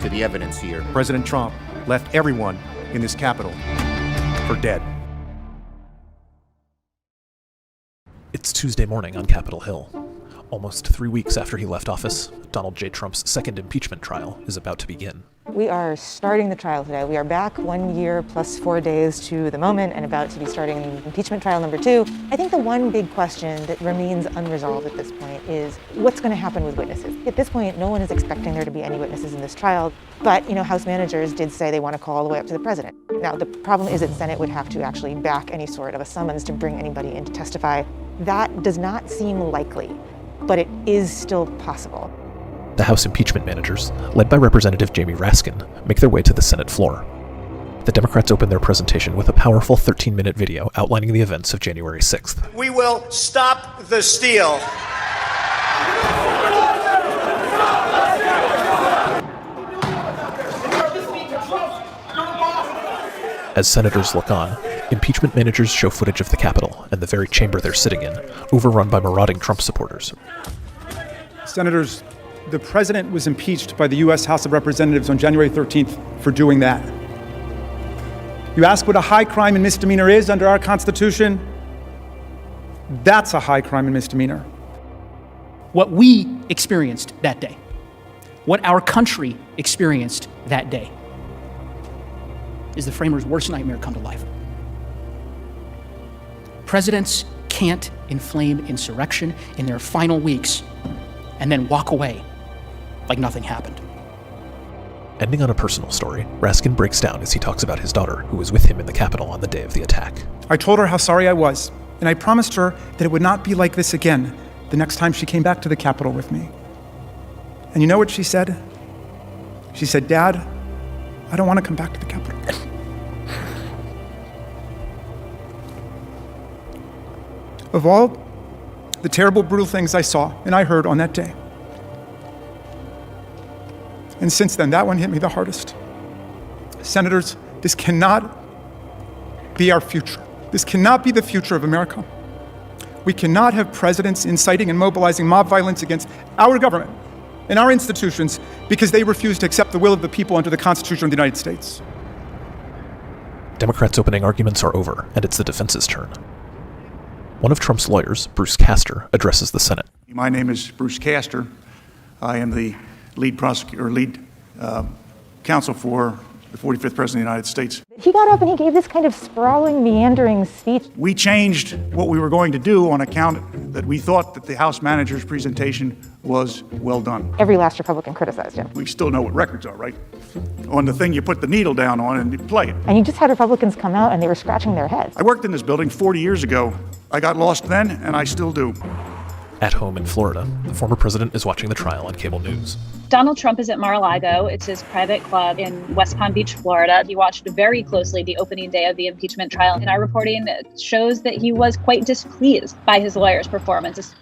to the evidence here. President Trump left everyone in this Capitol for dead. It's Tuesday morning on Capitol Hill. Almost 3 weeks after he left office, Donald J. Trump's second impeachment trial is about to begin. We are starting the trial today. We are back 1 year plus 4 days to the moment and about to be starting impeachment trial number 2. I think the one big question that remains unresolved at this point is what's going to happen with witnesses. At this point, no one is expecting there to be any witnesses in this trial, but House managers did say they want to call all the way up to the president. Now, the problem is that the Senate would have to actually back any sort of a summons to bring anybody in to testify. That does not seem likely, but it is still possible. The House impeachment managers, led by Representative Jamie Raskin, make their way to the Senate floor. The Democrats open their presentation with a powerful 13-minute video outlining the events of January 6th. We will stop the steal. As senators look on, impeachment managers show footage of the Capitol and the very chamber they're sitting in, overrun by marauding Trump supporters. Senators, the president was impeached by the U.S. House of Representatives on January 13th for doing that. You ask what a high crime and misdemeanor is under our Constitution? That's a high crime and misdemeanor. What we experienced that day, what our country experienced that day, is the framers' worst nightmare come to life. Presidents can't inflame insurrection in their final weeks and then walk away like nothing happened. Ending on a personal story, Raskin breaks down as he talks about his daughter, who was with him in the Capitol on the day of the attack. I told her how sorry I was, and I promised her that it would not be like this again the next time she came back to the Capitol with me. And you know what she said? She said, "Dad, I don't want to come back to the Capitol." Of all the terrible, brutal things I saw and I heard on that day, and since then, that one hit me the hardest. Senators, this cannot be our future. This cannot be the future of America. We cannot have presidents inciting and mobilizing mob violence against our government and our institutions because they refuse to accept the will of the people under the Constitution of the United States. Democrats' opening arguments are over, and it's the defense's turn. One of Trump's lawyers, Bruce Castor, addresses the Senate. My name is Bruce Castor. I am the lead counsel for the 45th President of the United States. He got up and he gave this kind of sprawling, meandering speech. We changed what we were going to do on account that we thought that the House manager's presentation was well done. Every last Republican criticized him. We still know what records are, right? On the thing you put the needle down on and you play it. And you just had Republicans come out and they were scratching their heads. I worked in this building 40 years ago. I got lost then, and I still do. At home in Florida, the former president is watching the trial on cable news. Donald Trump is at Mar-a-Lago. It's his private club in West Palm Beach, Florida. He watched very closely the opening day of the impeachment trial, and our reporting shows that he was quite displeased by his lawyer's performance.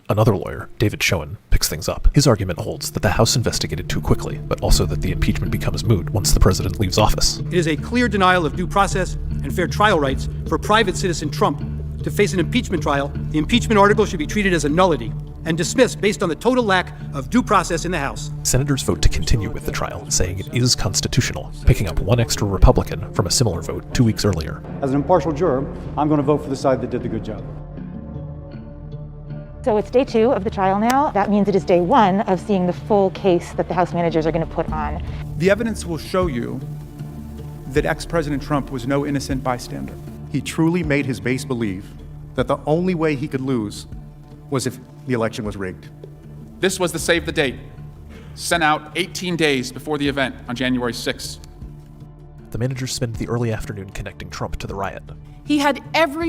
Another lawyer, David Schoen, picks things up. His argument holds that the House investigated too quickly, but also that the impeachment becomes moot once the president leaves office. It is a clear denial of due process and fair trial rights for private citizen Trump to face an impeachment trial. The impeachment article should be treated as a nullity and dismissed based on the total lack of due process in the House. Senators vote to continue with the trial, saying it is constitutional, picking up one extra Republican from a similar vote 2 weeks earlier. As an impartial juror, I'm going to vote for the side that did the good job. So it's day 2 of the trial now. That means it is day 1 of seeing the full case that the House managers are going to put on. The evidence will show you that ex-President Trump was no innocent bystander. He truly made his base believe that the only way he could lose was if the election was rigged. This was the save the date, sent out 18 days before the event on January 6th. The managers spend the early afternoon connecting Trump to the riot. He had every